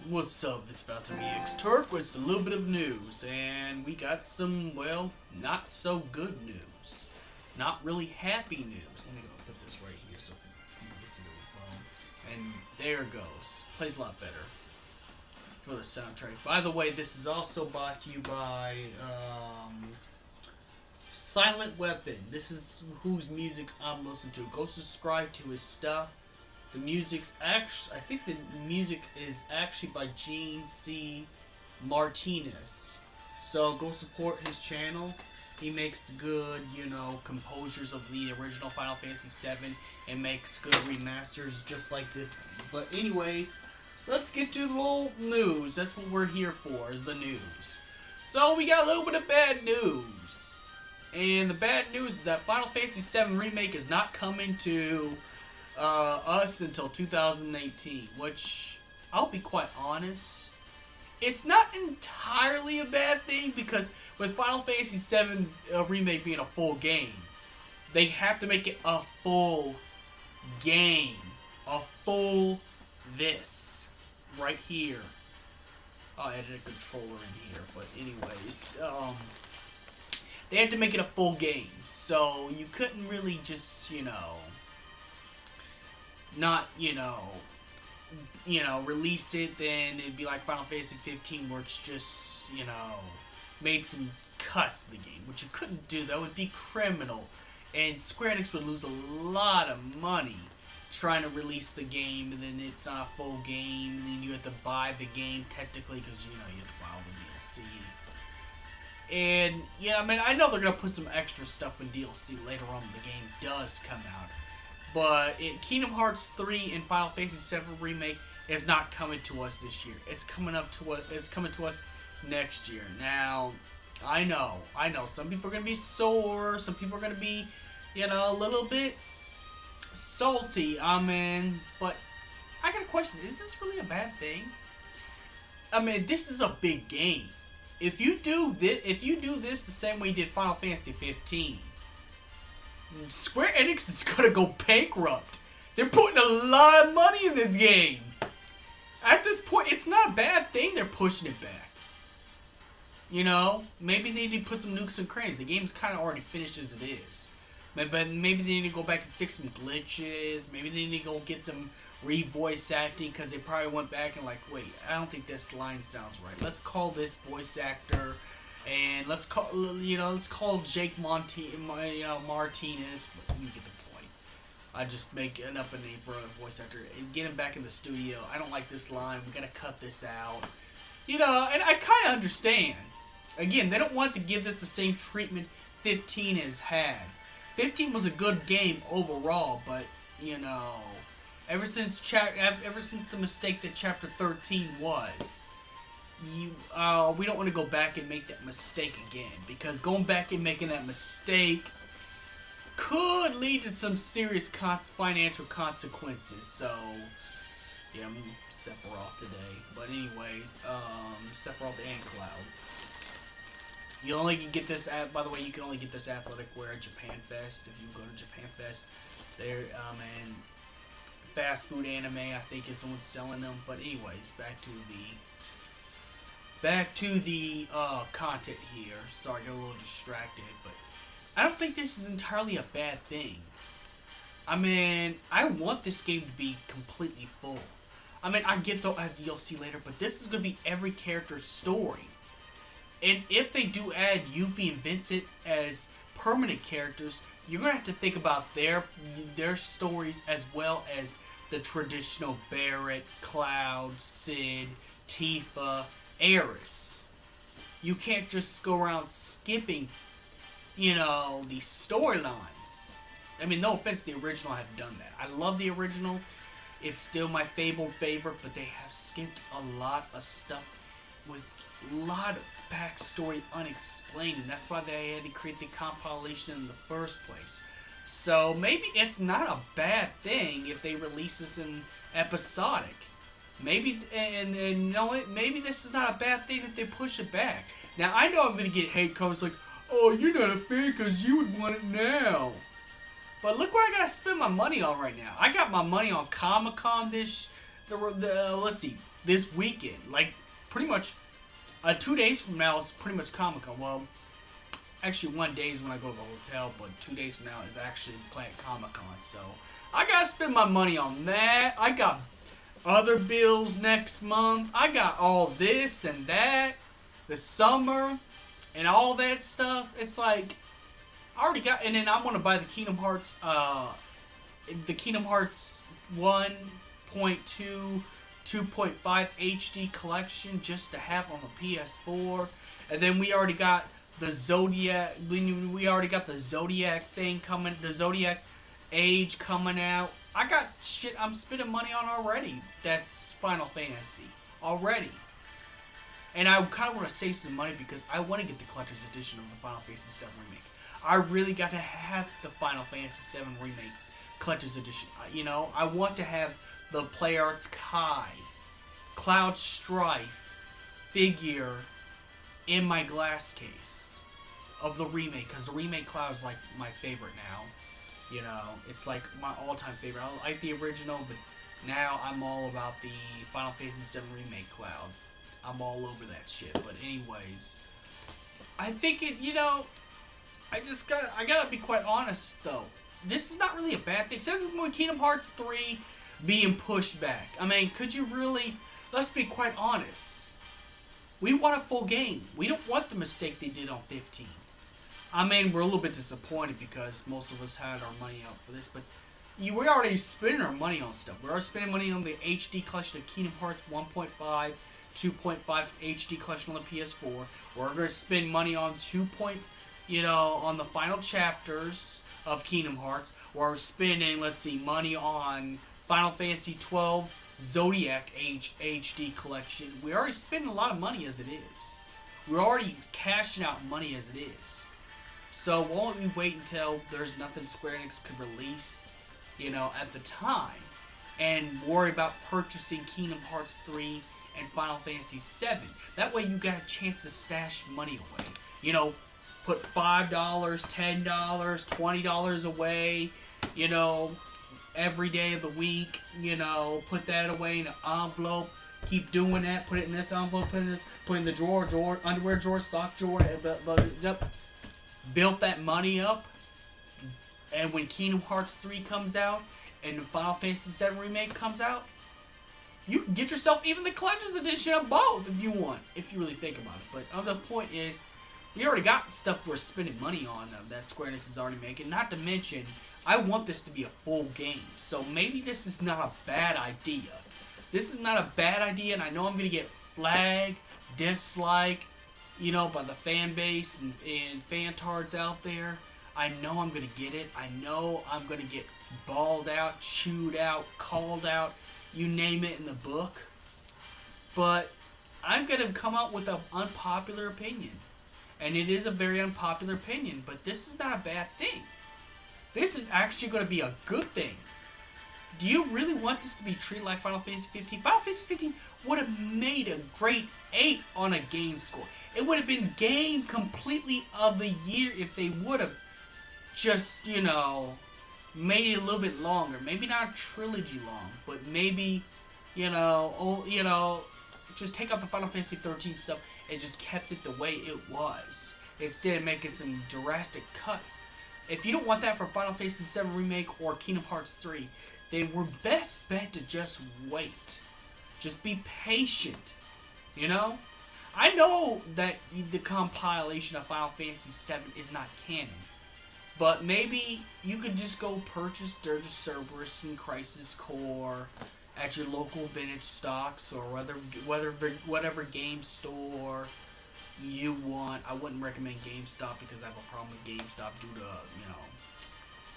What's up? It's about to be Turk with a little bit of news, and we got some, well, not so good news. Not really happy news. Let me go put this right here so people can see the phone. And there it goes. Plays a lot better for the soundtrack. By the way, this is also brought to you by Silent Weapon. This is whose music I'm listening to. Go subscribe to his stuff. The music's actually, I think the music is actually by Gene C. Martinez. So go support his channel. He makes good, composures of the original Final Fantasy VII and makes good remasters just like this. But anyways, let's get to the little news. That's what we're here for, is the news. So we got a little bit of bad news. And the bad news is that Final Fantasy VII Remake is not coming to us until 2018, which, I'll be quite honest, it's not entirely a bad thing, because with Final Fantasy VII Remake being a full game, they have to make it a full game. A full this. Right here. I'll edit a controller in here, but anyways, they had to make it a full game, so you couldn't really just, not, release it, then it'd be like Final Fantasy 15 where it's just, made some cuts to the game, which you couldn't do. That would be criminal, and Square Enix would lose a lot of money trying to release the game, and then it's not a full game, and then you have to buy the game technically, because, you have to buy all the DLC. And, I know they're going to put some extra stuff in DLC later on when the game does come out. But Kingdom Hearts 3 and Final Fantasy VII Remake is not coming to us this year. It's coming to us next year. Now, I know. Some people are gonna be sore. Some people are gonna be, a little bit salty. But I got a question: is this really a bad thing? This is a big game. If you do this the same way you did Final Fantasy 15. Square Enix is gonna go bankrupt. They're putting a lot of money in this game. At this point, it's not a bad thing they're pushing it back. Maybe they need to put some nukes and cranes. The game's kind of already finished as it is. But maybe they need to go back and fix some glitches. Maybe they need to go get some re-voice acting, because they probably went back and like, wait, I don't think this line sounds right. Let's call this voice actor. And let's call Jake Martinez. But you get the point. I just make up a name for a voice actor and get him back in the studio. I don't like this line. We gotta cut this out. And I kind of understand. Again, they don't want to give this the same treatment 15 has had. 15 was a good game overall, but ever since the mistake that Chapter 13 was. We don't want to go back and make that mistake again, because going back and making that mistake could lead to some serious financial consequences. So, yeah, I'm Sephiroth today. But anyways, Sephiroth and Cloud. You only can get this by the way, you can only get this athletic wear at Japan Fest. If you go to Japan Fest, there, and Fast Food Anime, I think, is the one selling them. But anyways, back to the content here. Sorry, I got a little distracted, but I don't think this is entirely a bad thing. I want this game to be completely full. I get they'll add DLC later, but this is going to be every character's story. And if they do add Yuffie and Vincent as permanent characters, you're going to have to think about their stories as well as the traditional Barret, Cloud, Cid, Tifa, Aeris. You can't just go around skipping, these storylines. No offense to the original, I have done that. I love the original. It's still my favorite, but they have skipped a lot of stuff with a lot of backstory unexplained, and that's why they had to create the compilation in the first place. So maybe it's not a bad thing if they release this in episodic. Maybe, maybe this is not a bad thing that they push it back. Now, I know I'm going to get hate comments like, oh, you're not a fan because you would want it now. But look what I got to spend my money on right now. I got my money on Comic-Con let's see, this weekend. Like, pretty much 2 days from now is pretty much Comic Con. Well, actually 1 day is when I go to the hotel, but 2 days from now is actually playing Comic Con. So I gotta spend my money on that. I got other bills next month. I got all this and that, the summer, and all that stuff. It's like I already got, and then I want to buy the Kingdom Hearts 1.2, 2.5 HD collection just to have on the PS4, and then we already got the Zodiac. We already got the Zodiac thing coming, the Zodiac Age coming out. I got shit I'm spending money on already. That's Final Fantasy already. And I kind of want to save some money because I want to get the collector's edition of the Final Fantasy VII Remake. I really got to have the Final Fantasy VII Remake collector's edition. You know, I want to have the PlayArts Kai, Cloud Strife figure in my glass case of the remake, because the remake Cloud is like my favorite now. You know, it's like my all-time favorite. I like the original, but now I'm all about the Final Fantasy VII Remake Cloud. I'm all over that shit. But anyways, I think it, you know, I gotta be quite honest though. This is not really a bad thing. Except for Kingdom Hearts 3 being pushed back. I mean, could you really, let's be quite honest. We want a full game. We don't want the mistake they did on 15. I mean, we're a little bit disappointed because most of us had our money out for this, but we're already spending our money on stuff. We're already spending money on the HD collection of Kingdom Hearts 1.5, 2.5 HD collection on the PS4. We're going to spend money on on the final chapters of Kingdom Hearts. We're spending, money on Final Fantasy 12 Zodiac Age HD collection. We're already spending a lot of money as it is. We're already cashing out money as it is. So won't we wait until there's nothing Square Enix could release, at the time, and worry about purchasing Kingdom Hearts 3 and Final Fantasy 7? That way you got a chance to stash money away. Put $5, $10, $20 away, every day of the week, put that away in an envelope. Keep doing that. Put it in this envelope. Put it in the drawer, underwear drawer, sock drawer. Built that money up, and when Kingdom Hearts 3 comes out and the Final Fantasy VII Remake comes out, you can get yourself even the collector's edition of both if you want, if you really think about it. But the point is, we already got stuff we're spending money on that Square Enix is already making. Not to mention, I want this to be a full game, so maybe this is not a bad idea. This is not a bad idea, and I know I'm going to get flagged, disliked, by the fan base and fantards out there. I know I'm going to get it. I know I'm going to get bawled out, chewed out, called out, you name it in the book. But I'm going to come out with an unpopular opinion. And it is a very unpopular opinion, but this is not a bad thing. This is actually going to be a good thing. Do you really want this to be treated like Final Fantasy 15? Final Fantasy 15 would have made a great 8 on a game score. It would have been game completely of the year if they would have just, made it a little bit longer. Maybe not a trilogy long, but maybe, just take out the Final Fantasy 13 stuff and just kept it the way it was, instead of making some drastic cuts. If you don't want that for Final Fantasy VII Remake or Kingdom Hearts 3, then we're best bet to just wait. Just be patient, I know that the compilation of Final Fantasy VII is not canon, but maybe you could just go purchase Dirge of Cerberus and Crisis Core at your local vintage stocks or whatever game store you want. I wouldn't recommend GameStop because I have a problem with GameStop due to,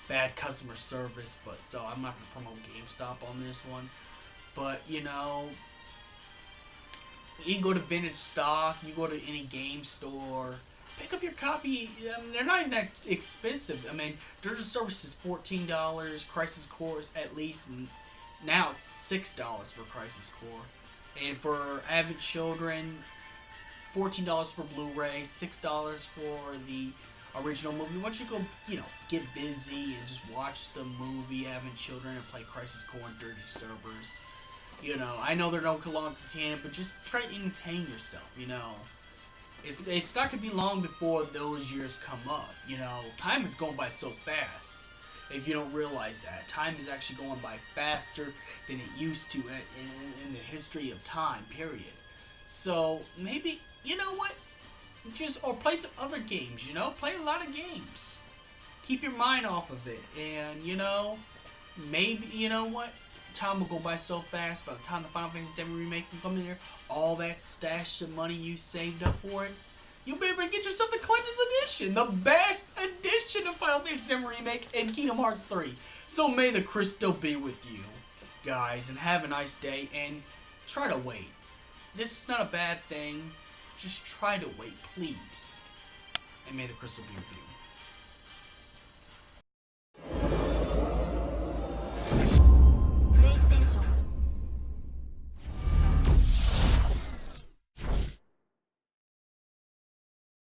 bad customer service, but so I'm not going to promote GameStop on this one. But, you can go to vintage stock, you go to any game store, pick up your copy. They're not even that expensive. Dirge of Cerberus is $14, Crisis Core is at least, and now it's $6 for Crisis Core. And for avid children, $14 for Blu-ray, $6 for the original movie. Once you go, get busy and just watch the movie, having children, and play Crisis Core and Dirge of Cerberus, You know, I know they're no longer canon, but just try to entertain yourself. You know, it's not gonna be long before those years come up. You know, time is going by so fast. If you don't realize that, time is actually going by faster than it used to in the history of time. Period. So maybe, you know what? Just or play some other games. You know, play a lot of games. Keep your mind off of it, and you know, maybe you know what? Time will go by so fast. By the time the Final Fantasy VII Remake can come in here, all that stash of money you saved up for it, you'll be able to get yourself the Collector's Edition, the best edition of Final Fantasy VII Remake and Kingdom Hearts 3. So may the crystal be with you, guys, and have a nice day, and try to wait. This is not a bad thing. Just try to wait, please. And may the crystal be with you.